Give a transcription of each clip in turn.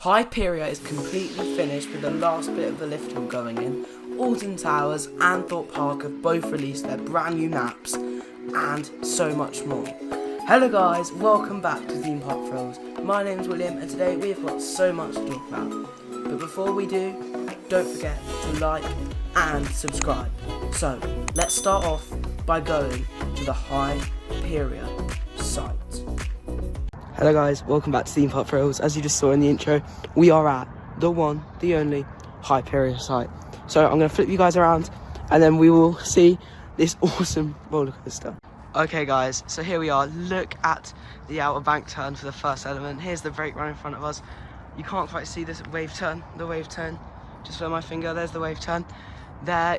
Hyperia is completely finished with the last bit of the lift hill going in. Alton Towers and Thorpe Park have both released their brand new maps and so much more. Hello guys, welcome back to Theme Park Thrills. My name's William and today we've got so much to talk about. But before we do, don't forget to like and subscribe. So let's start off by going to the Hyperia site. Hello guys, welcome back to Theme Park Thrills. As you just saw in the intro, we are at the one, the only Hyperia site. So I'm going to flip you guys around and then we will see this awesome roller coaster. Okay guys, so here we are. Look at the outer bank turn for the first element. Here's the brake run in front of us. You can't quite see this wave turn, just follow my finger, there's the wave turn. There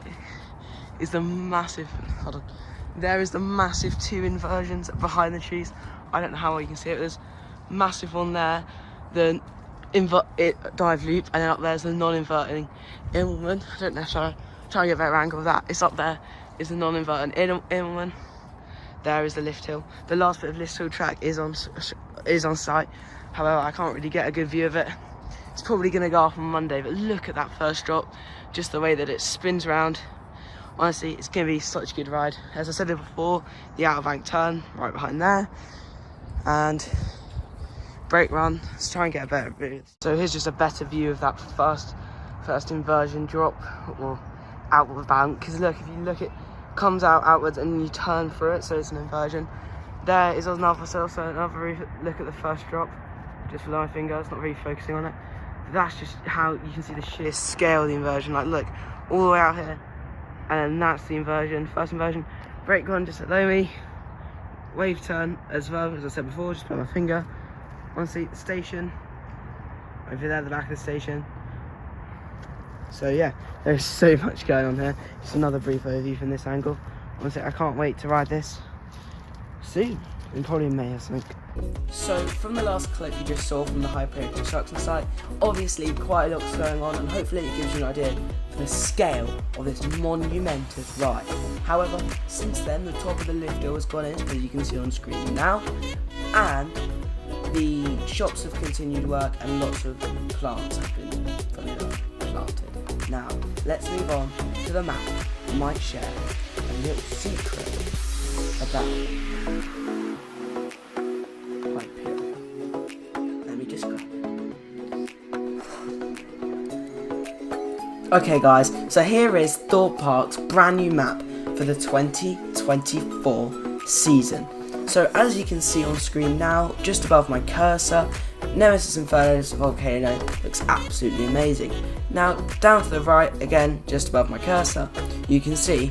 is the massive, there is the massive two inversions behind the trees. I don't know how well you can see it, there's massive one there, the dive loop, and then up there's the non-inverting Immelman. I don't know, try and get a better angle of that. It's up there, is the non-inverting Immelman. There is the lift hill. The last bit of lift hill track is on site. However, I can't really get a good view of it. It's probably going to go off on Monday, but look at that first drop, just the way that it spins around. Honestly, it's going to be such a good ride. As I said before, the outer bank turn right behind there, and brake run. Let's try and get a better view. So here's just a better view of that first inversion drop, or outward bank. Because look, if you look, it comes out outwards and you turn through it, so it's an inversion. There is another look at the first drop, just with my finger. It's not really focusing on it. That's just how you can see the sheer scale of the inversion. Like, look, all the way out here, and then that's the inversion, first inversion. Brake run just below me, wave turn as well, as I said before, just put my finger. Honestly, the station over there, the back of the station. So yeah, there's so much going on here. Just another brief overview from this angle. Honestly, I can't wait to ride this soon, in probably May or something. So from the last clip you just saw from the Hyperia construction site, obviously quite a lot's going on, and hopefully it gives you an idea for the scale of this monumentous ride. However, since then the top of the lift hill has gone in, as you can see on screen now, and the shops have continued work and lots of plants have been planted. Now, let's move on to the map. I might share a little secret about Hyperia. Let me just go. Okay guys, so here is Thorpe Park's brand new map for the 2024 season. So as you can see on screen now, just above my cursor, Nemesis Inferno's volcano looks absolutely amazing. Now down to the right, again just above my cursor, you can see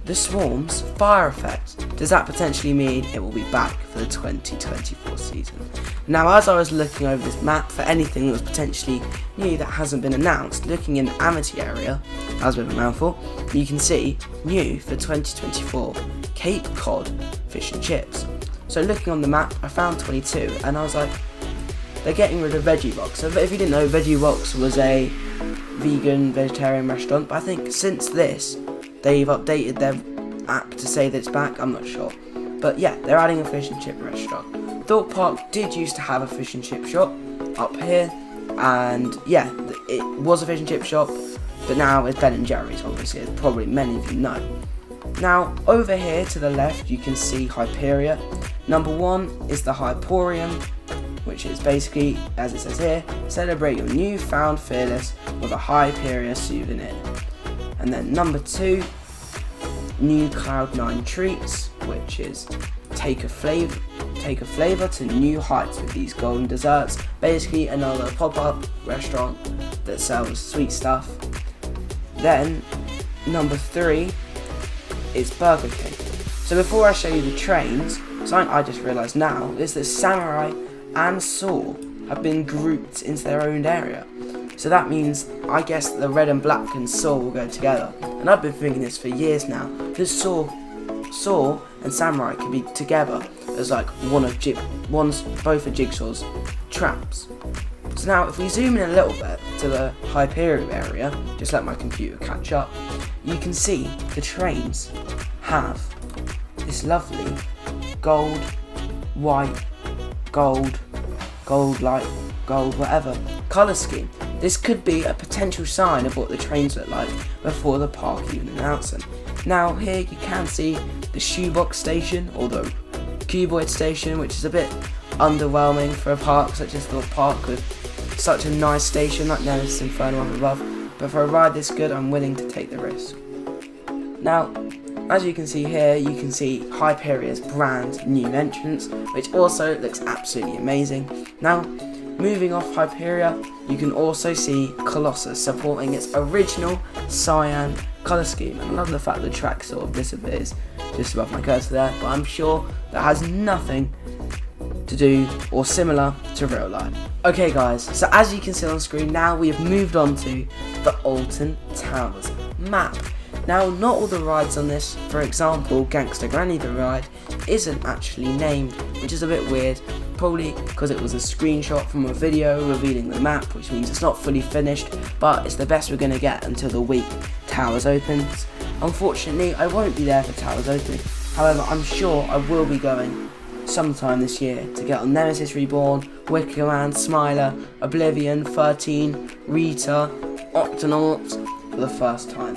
the Swarm's fire effect. Does that potentially mean it will be back for the 2024 season? Now as I was looking over this map for anything that was potentially new that hasn't been announced, looking in the Amity area, that was a bit of a mouthful, you can see new for 2024 Cape Cod fish and chips. So looking on the map, I found 22 and I was like, they're getting rid of Veggie Rocks. So if you didn't know, Veggie Rocks was a vegan, vegetarian restaurant, but I think since this, they've updated their app to say that it's back. I'm not sure. But yeah, they're adding a fish and chip restaurant. Thorpe Park did used to have a fish and chip shop up here, and yeah, it was a fish and chip shop, but now it's Ben & Jerry's, obviously, as probably many of you know. Now, over here to the left, you can see Hyperia. Number one is the Hyporium, which is basically, as it says here, celebrate your newfound fearless with a Hyperia souvenir. And then number two, new Cloud9 treats, which is take a flavor to new heights with these golden desserts. Basically another pop-up restaurant that sells sweet stuff. Then number three is Burger King. So before I show you the trains, something I just realised now is that Samurai and Saw have been grouped into their own area. So that means, I guess, the red and black and Saw will go together. And I've been thinking this for years now, because Saw and Samurai could be together as like both of Jigsaw's traps. So now if we zoom in a little bit to the Hyperia area, just let my computer catch up, you can see the trains have this lovely gold, white, gold, light, gold, whatever colour scheme. This could be a potential sign of what the trains look like before the park even announce them. Now here you can see the shoebox station, or the cuboid station, which is a bit underwhelming for a park such as Thorpe Park with such a nice station like Nemesis Inferno up above, but for a ride this good I'm willing to take the risk. Now, as you can see here, you can see Hyperia's brand new entrance, which also looks absolutely amazing. Now, moving off Hyperia, you can also see Colossus supporting its original cyan colour scheme. And I love the fact the track sort of disappears just above my cursor there, but I'm sure that has nothing to do or similar to real life. Okay guys, so as you can see on screen, now we have moved on to the Alton Towers map. Now, not all the rides on this, for example, Gangster Granny the ride, isn't actually named, which is a bit weird, probably because it was a screenshot from a video revealing the map, which means it's not fully finished, but it's the best we're going to get until the week Towers opens. Unfortunately, I won't be there for Towers opening, however, I'm sure I will be going sometime this year to get on Nemesis Reborn, Wicker Man, Smiler, Oblivion, 13, Rita, Octonauts for the first time.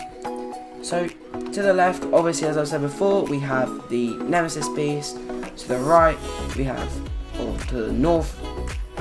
So, to the left, obviously as I've said before, we have the Nemesis Beast. To the right, we have, or to the north,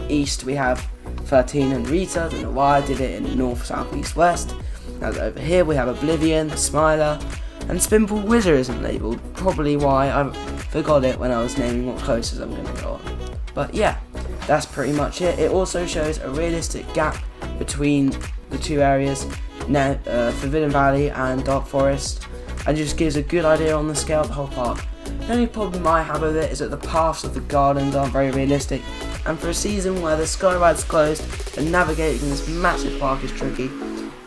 east, we have 13 and Rita. I don't know why I did it in north, south, east, west. Now over here, we have Oblivion, Smiler, and Spinball Wizard isn't labelled. Probably why I forgot it when I was naming what coasters I'm going to go on. But yeah, that's pretty much it. It also shows a realistic gap between the two areas, Forbidden Valley and Dark Forest, and just gives a good idea on the scale of the whole park. The only problem I have with it is that the paths of the gardens aren't very realistic, and for a season where the sky ride's closed and navigating this massive park is tricky,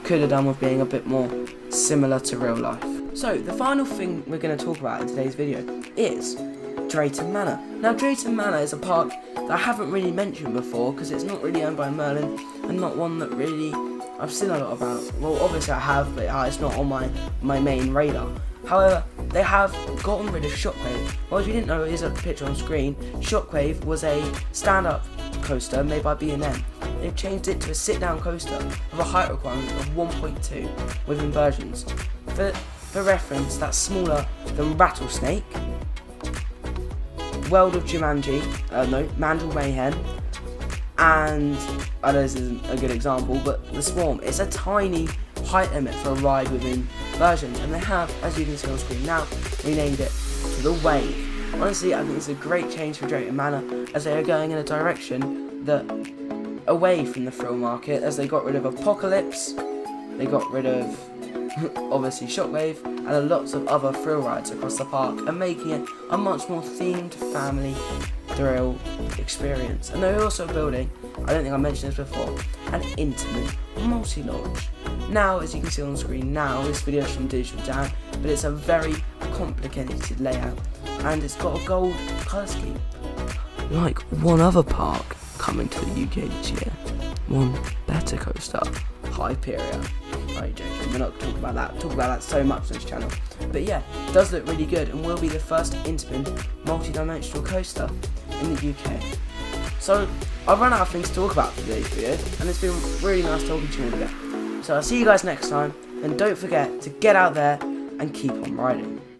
could have done with being a bit more similar to real life. So the final thing we're going to talk about in today's video is Drayton Manor. Now Drayton Manor is a park that I haven't really mentioned before because it's not really owned by Merlin and not one that really I've seen a lot about. Well, obviously I have, but it's not on my main radar. However, they have gotten rid of Shockwave. Well, if you didn't know, it is a picture on screen. Shockwave was a stand-up coaster made by B&M. They've changed it to a sit-down coaster with a height requirement of 1.2 with inversions. For reference, that's smaller than Rattlesnake, World of Jumanji, Mandrill Mayhem, and I know this isn't a good example, but the Swarm. It's a tiny height limit for a ride within versions, and they have, as you can see on screen now, renamed it to the Wave. Honestly, I think it's a great change for Drayton Manor, as they are going in a direction that away from the thrill market, as they got rid of Apocalypse, they got rid of obviously Shockwave, and lots of other thrill rides across the park, and making it a much more themed family thrill experience. And they're also building, I don't think I mentioned this before, an intimate multi-launch. Now, as you can see on the screen now, this video is from Digital Dan, but it's a very complicated layout, and it's got a gold colour scheme. Like one other park coming to the UK this year, one better coaster, Hyperia. I'm joking, we're not talking about that. Talk about that so much on this channel. But yeah, it does look really good and will be the first intimate multi-dimensional coaster in the UK. So, I've run out of things to talk about for today's video, and it's been really nice talking to you all again. So I'll see you guys next time, and don't forget to get out there and keep on riding.